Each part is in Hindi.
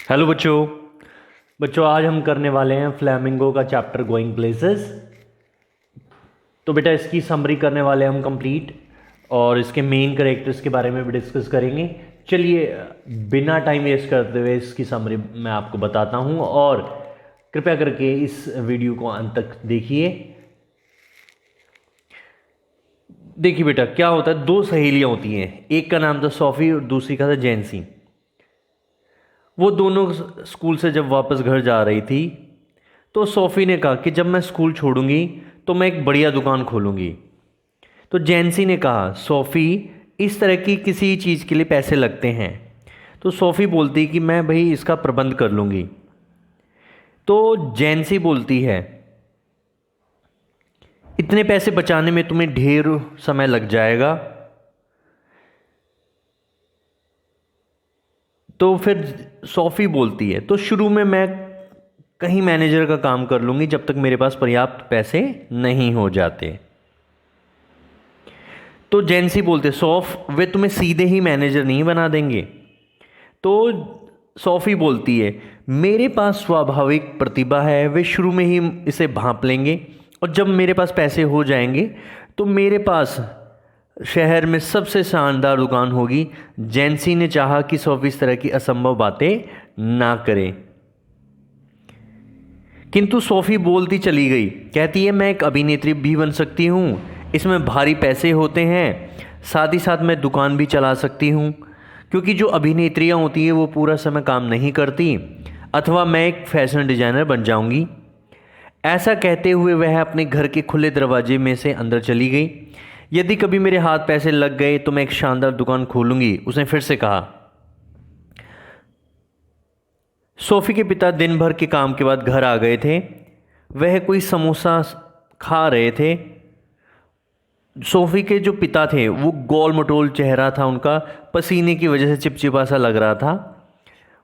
हेलो बच्चों। बच्चों आज हम करने वाले हैं फ्लैमिंगो का चैप्टर गोइंग प्लेसेस। तो बेटा इसकी समरी करने वाले हैं हम कंप्लीट, और इसके मेन कैरेक्टर्स के बारे में भी डिस्कस करेंगे। चलिए बिना टाइम वेस्ट करते हुए इसकी समरी मैं आपको बताता हूँ, और कृपया करके इस वीडियो को अंत तक देखिए। देखिए बेटा क्या होता है, दो सहेलियाँ होती हैं, एक का नाम था सोफ़ी और दूसरी का था जैंसी। वो दोनों स्कूल से जब वापस घर जा रही थी तो सोफ़ी ने कहा कि जब मैं स्कूल छोड़ूंगी तो मैं एक बढ़िया दुकान खोलूंगी। तो जैंसी ने कहा सोफ़ी, इस तरह की किसी चीज़ के लिए पैसे लगते हैं। तो सोफ़ी बोलती कि मैं भाई इसका प्रबंध कर लूँगी। तो जैंसी बोलती है इतने पैसे बचाने में तुम्हें ढेर समय लग जाएगा। तो फिर सोफ़ी बोलती है तो शुरू में मैं कहीं मैनेजर का काम कर लूँगी जब तक मेरे पास पर्याप्त पैसे नहीं हो जाते। तो जैंसी बोलते सौफ, वे तुम्हें सीधे ही मैनेजर नहीं बना देंगे। तो सोफ़ी बोलती है मेरे पास स्वाभाविक प्रतिभा है, वे शुरू में ही इसे भांप लेंगे और जब मेरे पास पैसे हो जाएंगे तो मेरे पास शहर में सबसे शानदार दुकान होगी। जैंसी ने चाहा कि सोफ़ी इस तरह की असंभव बातें ना करे, किंतु सोफ़ी बोलती चली गई। कहती है मैं एक अभिनेत्री भी बन सकती हूँ, इसमें भारी पैसे होते हैं, साथ ही साथ मैं दुकान भी चला सकती हूँ, क्योंकि जो अभिनेत्रियाँ होती हैं वो पूरा समय काम नहीं करती। अथवा मैं एक फैशन डिज़ाइनर बन जाऊँगी। ऐसा कहते हुए वह अपने घर के खुले दरवाजे में से अंदर चली गई। यदि कभी मेरे हाथ पैसे लग गए तो मैं एक शानदार दुकान खोलूँगी, उसने फिर से कहा। सोफ़ी के पिता दिन भर के काम के बाद घर आ गए थे। वह कोई समोसा खा रहे थे। सोफ़ी के जो पिता थे वो गोल मटोल चेहरा था उनका, पसीने की वजह से चिपचिपा सा लग रहा था।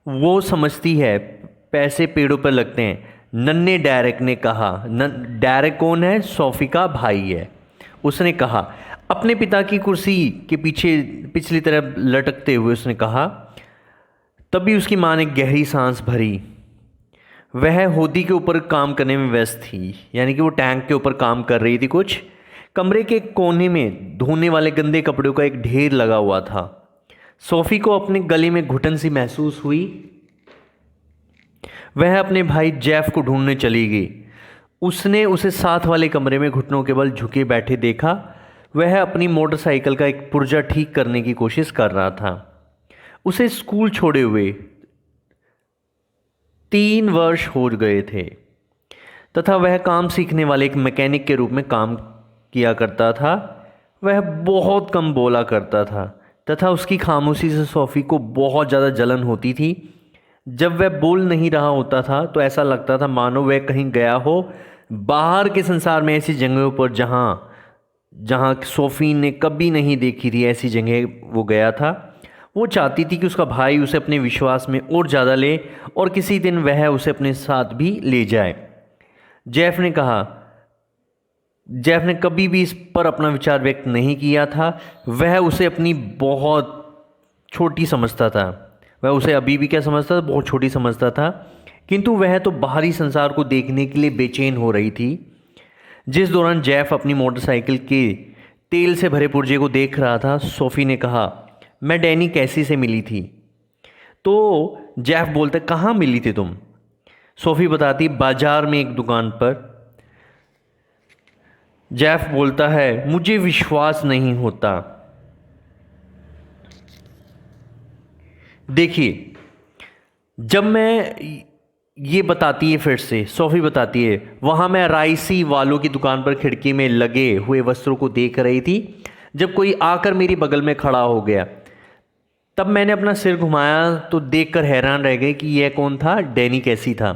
वो समझती है पैसे पेड़ों पर लगते हैं, नन्हे डेरेक ने कहा। डेरेक कौन है? सोफ़ी का भाई है। उसने कहा अपने पिता की कुर्सी के पीछे पिछली तरफ लटकते हुए उसने कहा। तभी उसकी माँ ने गहरी सांस भरी। वह होदी के ऊपर काम करने में व्यस्त थी, यानी कि वो टैंक के ऊपर काम कर रही थी। कुछ कमरे के कोने में धोने वाले गंदे कपड़ों का एक ढेर लगा हुआ था। सोफ़ी को अपने गले में घुटन सी महसूस हुई। वह अपने भाई जेफ को ढूंढने चली गई। उसने उसे साथ वाले कमरे में घुटनों के बल झुके बैठे देखा। वह अपनी मोटरसाइकिल का एक पुर्जा ठीक करने की कोशिश कर रहा था। उसे स्कूल छोड़े हुए 3 वर्ष हो गए थे तथा वह काम सीखने वाले एक मैकेनिक के रूप में काम किया करता था। वह बहुत कम बोला करता था तथा उसकी खामोशी से सोफ़ी को बहुत ज़्यादा जलन होती थी। जब वह बोल नहीं रहा होता था तो ऐसा लगता था मानो वह कहीं गया हो बाहर के संसार में, ऐसी जगहों पर जहाँ जहाँ सोफ़ी ने कभी नहीं देखी थी, ऐसी जगह वो गया था। वो चाहती थी कि उसका भाई उसे अपने विश्वास में और ज़्यादा ले और किसी दिन वह उसे अपने साथ भी ले जाए। जेफ ने कहा। जेफ ने कभी भी इस पर अपना विचार व्यक्त नहीं किया था। वह उसे अपनी बहुत छोटी समझता था। वह उसे अभी भी क्या समझता था? बहुत छोटी समझता था। किंतु वह तो बाहरी संसार को देखने के लिए बेचैन हो रही थी। जिस दौरान जेफ अपनी मोटरसाइकिल के तेल से भरे पुर्जे को देख रहा था, सोफ़ी ने कहा मैं डैनी कैसी से मिली थी। तो जेफ बोलते कहाँ मिली थी तुम? सोफ़ी बताती बाजार में एक दुकान पर। जेफ बोलता है मुझे विश्वास नहीं होता। देखिए जब मैं ये बताती है, फिर से सोफ़ी बताती है वहाँ मैं राइसी वालों की दुकान पर खिड़की में लगे हुए वस्त्रों को देख रही थी जब कोई आकर मेरी बगल में खड़ा हो गया। तब मैंने अपना सिर घुमाया तो देखकर हैरान रह गई कि यह कौन था? डैनी कैसी था।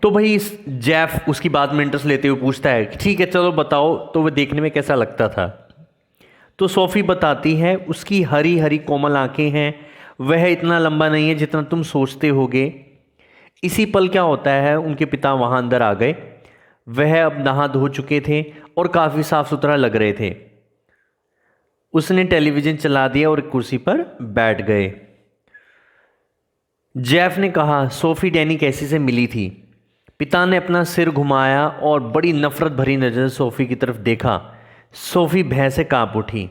तो भाई इस जेफ उसकी बात में इंटरेस्ट लेते हुए पूछता है ठीक है चलो बताओ तो वह देखने में कैसा लगता था। तो सोफ़ी बताती है उसकी हरी हरी कोमल आंखें हैं, वह इतना लंबा नहीं है जितना तुम सोचते होगे। इसी पल क्या होता है, उनके पिता वहाँ अंदर आ गए। वह अब नहा धो चुके थे और काफ़ी साफ सुथरा लग रहे थे। उसने टेलीविज़न चला दिया और कुर्सी पर बैठ गए। जेफ ने कहा, सोफ़ी डैनी कैसी से मिली थी। पिता ने अपना सिर घुमाया और बड़ी नफरत भरी नज़र से सोफ़ी की तरफ देखा। सोफ़ी भय से कांप उठी।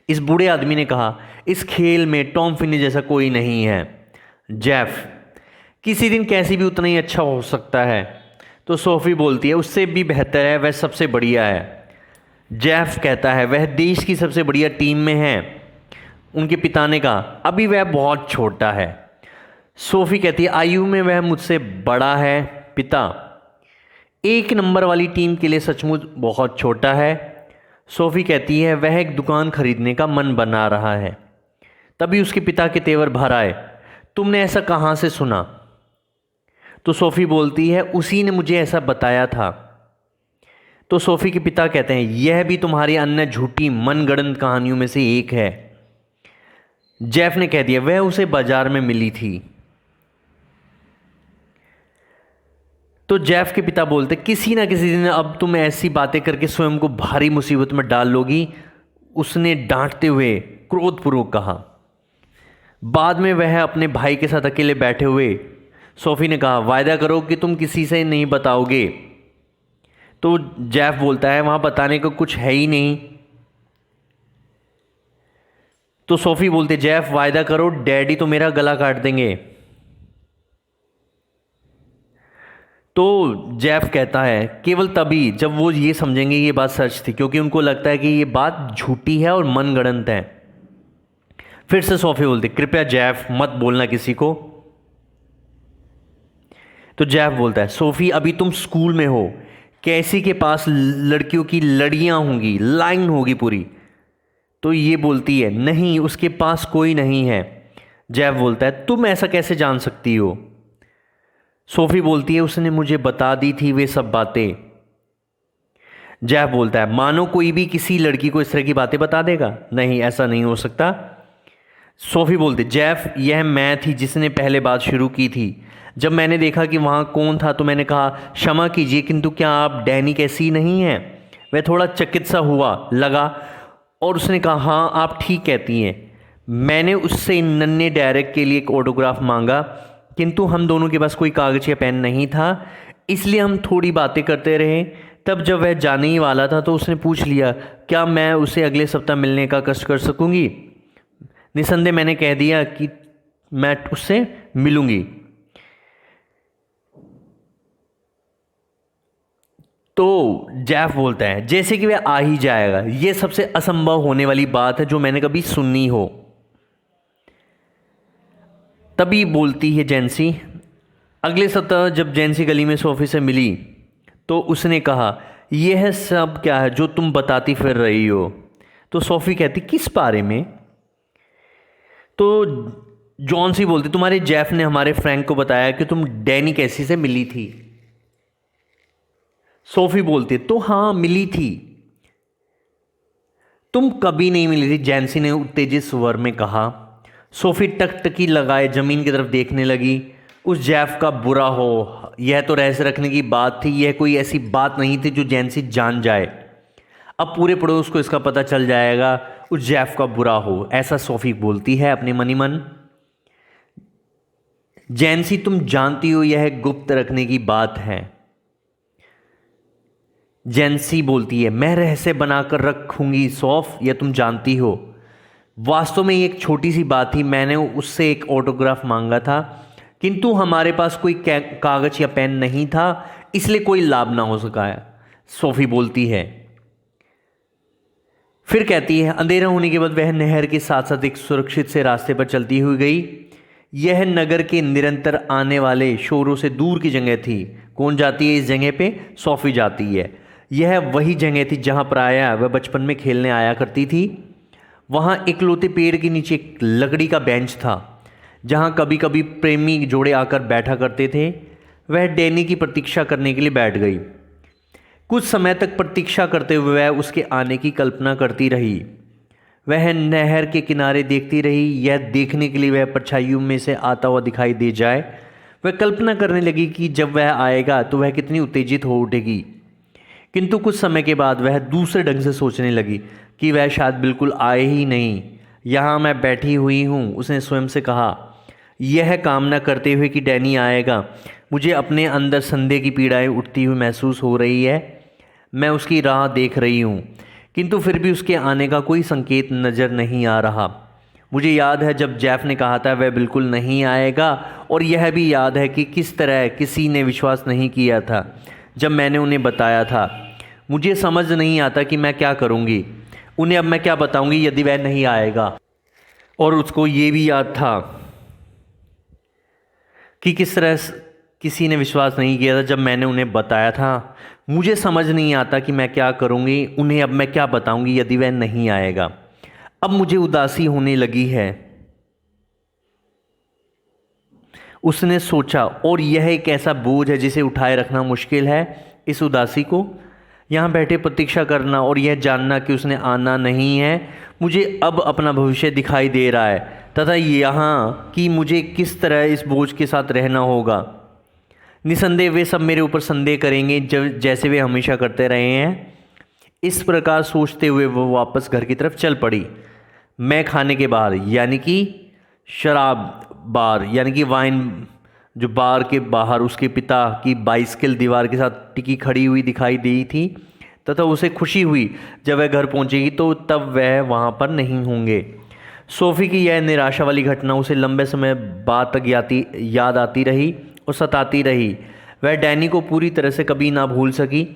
इस बूढ़े आदमी ने कहा, इस खेल में टॉम फिनी जैसा कोई नहीं है। जेफ, किसी दिन कैसी भी उतना ही अच्छा हो सकता है। तो सोफ़ी बोलती है, उससे भी बेहतर है, वह सबसे बढ़िया है। जेफ कहता है, वह देश की सबसे बढ़िया टीम में है। उनके पिता ने कहा, अभी वह बहुत छोटा है। सोफ़ी कहती है, आयु में वह मुझसे बड़ा है। पिता, एक नंबर वाली टीम के लिए सचमुच बहुत छोटा है। सोफ़ी कहती है, वह एक दुकान खरीदने का मन बना रहा है। तभी उसके पिता के तेवर भर आए। तुमने ऐसा कहाँ से सुना? तो सोफ़ी बोलती है, उसी ने मुझे ऐसा बताया था। तो सोफ़ी के पिता कहते हैं, यह भी तुम्हारी अन्य झूठी मनगढ़ंत कहानियों में से एक है। जेफ ने कह दिया, वह उसे बाजार में मिली थी। तो जेफ के पिता बोलते, किसी ना किसी दिन अब तुम ऐसी बातें करके स्वयं को भारी मुसीबत में डाल लोगी। उसने डांटते हुए क्रोधपूर्वक कहा। बाद में वह अपने भाई के साथ अकेले बैठे हुए। सोफ़ी ने कहा, वायदा करो कि तुम किसी से नहीं बताओगे। तो जेफ बोलता है, वहां बताने को कुछ है ही नहीं। तो सोफ़ी बोलती, जेफ वायदा करो, डैडी तो मेरा गला काट देंगे। तो जेफ कहता है, केवल तभी जब वो ये समझेंगे ये बात सच थी, क्योंकि उनको लगता है कि ये बात झूठी है और मनगढ़ंत है। फिर से सोफ़ी बोलती, कृपया जेफ मत बोलना किसी को। तो जेफ बोलता है, सोफ़ी अभी तुम स्कूल में हो, कैसी के पास लड़कियों की लड़ियां होंगी, लाइन होगी पूरी। तो ये बोलती है, नहीं उसके पास कोई नहीं है। जेफ बोलता है, तुम ऐसा कैसे जान सकती हो? सोफ़ी बोलती है, उसने मुझे बता दी थी वे सब बातें। जेफ बोलता है, मानो कोई भी किसी लड़की को इस तरह की बातें बता देगा? नहीं, ऐसा नहीं हो सकता। सोफ़ी बोलती, जेफ यह मैं थी जिसने पहले बात शुरू की थी। जब मैंने देखा कि वहाँ कौन था तो मैंने कहा, क्षमा कीजिए किंतु क्या आप डैनी कैसी नहीं हैं? वह थोड़ा चकित सा हुआ लगा और उसने कहा, हाँ आप ठीक कहती हैं। मैंने उससे नन्हे डायरेक्ट के लिए एक ऑटोग्राफ मांगा, किंतु हम दोनों के पास कोई कागज़ या पेन नहीं था, इसलिए हम थोड़ी बातें करते रहे। तब जब वह जाने ही वाला था तो उसने पूछ लिया, क्या मैं उसे अगले सप्ताह मिलने का कष्ट कर सकूंगी? निसंदेह मैंने कह दिया कि मैं उससे मिलूंगी। तो जेफ बोलता है, जैसे कि वह आ ही जाएगा, यह सबसे असंभव होने वाली बात है जो मैंने कभी सुनी हो। तभी बोलती है जेंसी, अगले सप्ताह जब जेंसी गली में सोफ़ी से मिली तो उसने कहा, यह सब क्या है जो तुम बताती फिर रही हो? तो सोफ़ी कहती, किस बारे में? तो जॉन्सी बोलती, तुम्हारे जेफ ने हमारे फ्रैंक को बताया कि तुम डैनी कैसी से मिली थी। सोफ़ी बोलती, तो हाँ मिली थी। तुम कभी नहीं मिली थी, जेंसी ने उत्तेजित स्वर में कहा। सोफ़ी टकटकी लगाए ज़मीन की तरफ देखने लगी। उस जेफ का बुरा हो, यह तो रहस्य रखने की बात थी, यह कोई ऐसी बात नहीं थी जो जेंसी जान जाए। अब पूरे पड़ोस को इसका पता चल जाएगा, उस जेफ का बुरा हो, ऐसा सोफ़ी बोलती है अपने मन ही मन। जेंसी तुम जानती हो यह गुप्त रखने की बात है। जेंसी बोलती है, मैं रहस्य बनाकर रखूंगी सौफ, यह तुम जानती हो। वास्तव में ये एक छोटी सी बात थी, मैंने उससे एक ऑटोग्राफ मांगा था, किंतु हमारे पास कोई कागज या पेन नहीं था, इसलिए कोई लाभ ना हो सका है, सोफ़ी बोलती है। फिर कहती है, अंधेरा होने के बाद वह नहर के साथ साथ एक सुरक्षित से रास्ते पर चलती हुई गई। यह नगर के निरंतर आने वाले शोरों से दूर की जगह थी। कौन जाती है इस जगह पे? सोफ़ी जाती है। यह वही जगह थी जहाँ प्रायः वह बचपन में खेलने आया करती थी। वहाँ इकलौते पेड़ के नीचे एक लकड़ी का बेंच था जहाँ कभी कभी प्रेमी जोड़े आकर बैठा करते थे। वह डैनी की प्रतीक्षा करने के लिए बैठ गई। कुछ समय तक प्रतीक्षा करते हुए वह उसके आने की कल्पना करती रही। वह नहर के किनारे देखती रही, यह देखने के लिए वह परछाइयों में से आता हुआ दिखाई दे जाए। वह कल्पना करने लगी कि जब वह आएगा तो वह कितनी उत्तेजित हो उठेगी। किंतु कुछ समय के बाद वह दूसरे ढंग से सोचने लगी कि वह शायद बिल्कुल आए ही नहीं। यहाँ मैं बैठी हुई हूँ, उसने स्वयं से कहा। यह कामना करते हुए कि डैनी आएगा। मुझे अपने अंदर संदेह की पीड़ाएं उठती हुई महसूस हो रही है। मैं उसकी राह देख रही हूँ, किंतु फिर भी उसके आने का कोई संकेत नज़र नहीं आ रहा। मुझे याद है जब जेफ ने कहा था वह बिल्कुल नहीं आएगा, और यह भी याद है कि किस तरह किसी ने विश्वास नहीं किया था जब मैंने उन्हें बताया था। मुझे समझ नहीं आता कि मैं क्या करूँगी। उन्हें अब मैं क्या बताऊँगी यदि वह नहीं आएगा। और उसको ये भी याद था कि किस तरह किसी ने विश्वास नहीं किया था जब मैंने उन्हें बताया था। मुझे समझ नहीं आता कि मैं क्या करूँगी। उन्हें अब मैं क्या बताऊँगी यदि वह नहीं आएगा। अब मुझे उदासी होने लगी है, उसने सोचा, और यह एक ऐसा बोझ है जिसे उठाए रखना मुश्किल है। इस उदासी को यहाँ बैठे प्रतीक्षा करना और यह जानना कि उसने आना नहीं है, मुझे अब अपना भविष्य दिखाई दे रहा है, तथा यहाँ कि मुझे किस तरह इस बोझ के साथ रहना होगा। निसंदेह वे सब मेरे ऊपर संदेह करेंगे जब जैसे वे हमेशा करते रहे हैं। इस प्रकार सोचते हुए वो वापस घर की तरफ चल पड़ी। मैं खाने के बाहर, यानी कि शराब बार, यानी कि वाइन जो बार के बाहर उसके पिता की बाइसिकल दीवार के साथ टिकी खड़ी हुई दिखाई दी थी, तथा उसे खुशी हुई जब वह घर पहुंचेगी तो तब वह वहां पर नहीं होंगे। सोफ़ी की यह निराशा वाली घटना उसे लंबे समय बाद तक याद आती रही और सताती रही। वह डैनी को पूरी तरह से कभी ना भूल सकी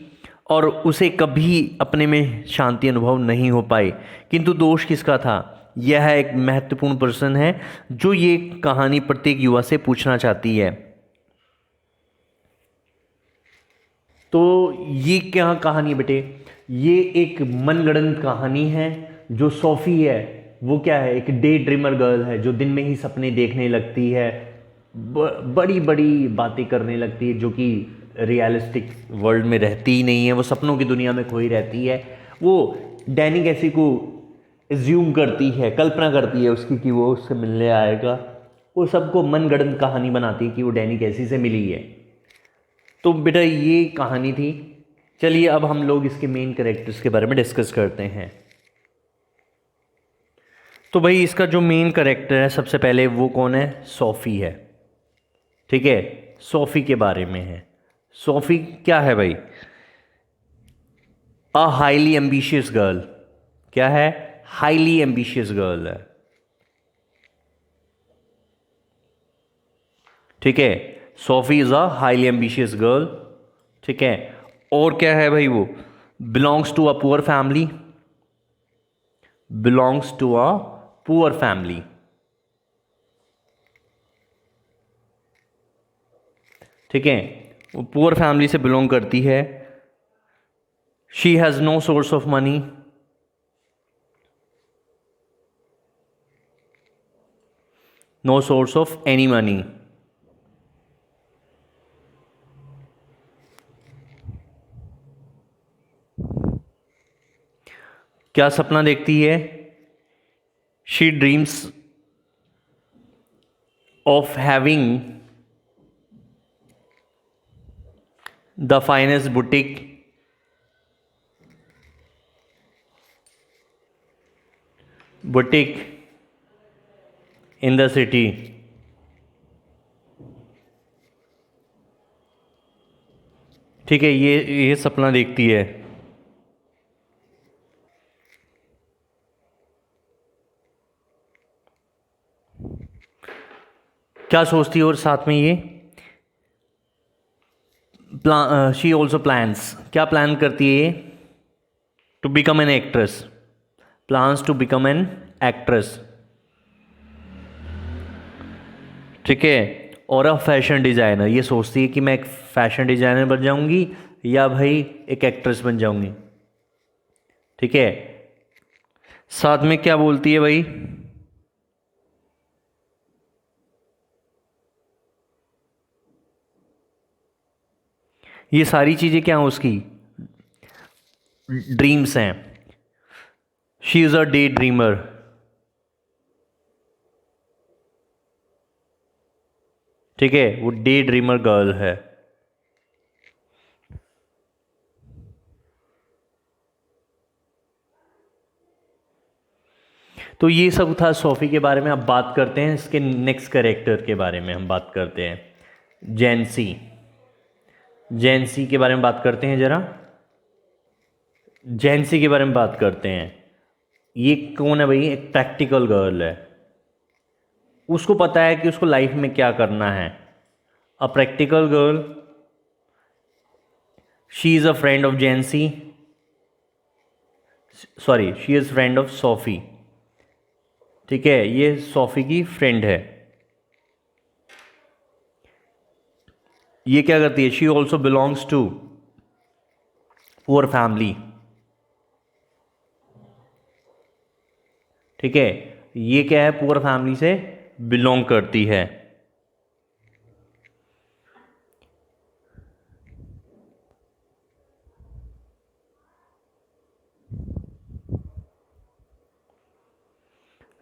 और उसे कभी अपने में शांति अनुभव नहीं हो पाई। किंतु दोष किसका था? यह एक महत्वपूर्ण प्रश्न है जो ये कहानी प्रत्येक युवा से पूछना चाहती है। तो ये क्या कहानी बेटे? ये एक मनगढ़ंत कहानी है। जो सोफ़ी है वो क्या है, एक डे ड्रीमर गर्ल है जो दिन में ही सपने देखने लगती है, बड़ी बड़ी बातें करने लगती है, जो कि रियलिस्टिक वर्ल्ड में रहती ही नहीं है। वो सपनों की दुनिया में खोई रहती है। वो डैनी कैसी को एज्यूम करती है, कल्पना करती है उसकी कि वो उससे मिलने आएगा। वो सबको मनगढ़ंत कहानी बनाती है कि वो डैनी कैसी से मिली है। तो बेटा ये कहानी थी। चलिए अब हम लोग इसके मेन कैरेक्टर्स के बारे में डिस्कस करते हैं। तो भाई इसका जो मेन कैरेक्टर है सबसे पहले वो कौन है? सोफ़ी है। ठीक है, सोफ़ी के बारे में है। सोफ़ी क्या है भाई? A highly ambitious girl. क्या है? हाईली एम्बिशियस गर्ल है। ठीक है, Sophie is a highly ambitious girl. ठीक है, और क्या है भाई? वो belongs to a poor family. Belongs to a poor family. ठीक है, वो पुअर फैमिली से बिलोंग करती है। She has no source of money. No source of any money. क्या सपना देखती है? She dreams of having the finest boutique boutique in the city. ठीक है, ये सपना देखती है। क्या सोचती है? और साथ में ये शी ऑल्सो प्लान्स, क्या प्लान करती है ये? To become an actress. Plans to become an actress. ठीक है, और अ फैशन डिज़ाइनर, ये सोचती है कि मैं एक फैशन डिज़ाइनर बन जाऊंगी या भाई एक एक्ट्रेस बन जाऊंगी। ठीक है, साथ में क्या बोलती है भाई? ये सारी चीज़ें क्या हैं उसकी? ड्रीम्स हैं। She is a day dreamer. ठीक है, वो डे ड्रीमर गर्ल है। तो ये सब था सोफ़ी के बारे में। अब बात करते हैं इसके नेक्स्ट कैरेक्टर के बारे में। हम बात करते हैं जैंसी। जैंसी के बारे में बात करते हैं ज़रा। जैंसी के बारे में बात करते हैं। ये कौन है भाई? एक प्रैक्टिकल गर्ल है। उसको पता है कि उसको लाइफ में क्या करना है। A practical girl, she is a friend of Jancy, sorry she is friend of Sophie. ठीक है, ये सोफ़ी की फ्रेंड है। ये क्या करती है? She also belongs to poor family. ठीक है, ये क्या है? पुअर फैमिली से बिलोंग करती है।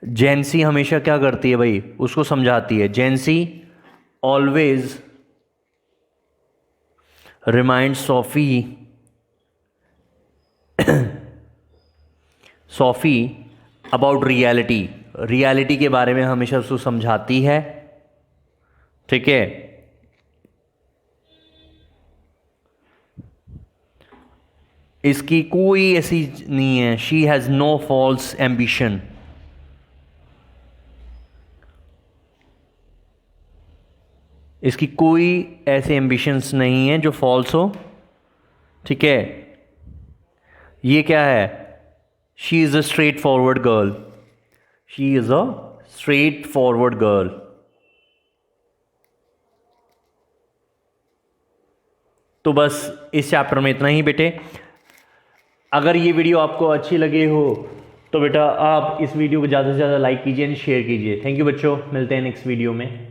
जैंसी हमेशा क्या करती है भाई? उसको समझाती है। Jancy always remind Sophie about reality. Reality के बारे में हमेशा उसको समझाती है। ठीक है, इसकी कोई ऐसी नहीं है। She has no false ambition. इसकी कोई ऐसे एम्बिशंस नहीं है जो फॉल्स हो। ठीक है, ये क्या है? She is a straight forward girl. She is a straight forward girl. तो बस इस चैप्टर में इतना ही बेटे। अगर ये वीडियो आपको अच्छी लगी हो तो बेटा आप इस वीडियो को ज़्यादा से ज़्यादा लाइक कीजिए एंड शेयर कीजिए। थैंक यू बच्चों, मिलते हैं नेक्स्ट वीडियो में।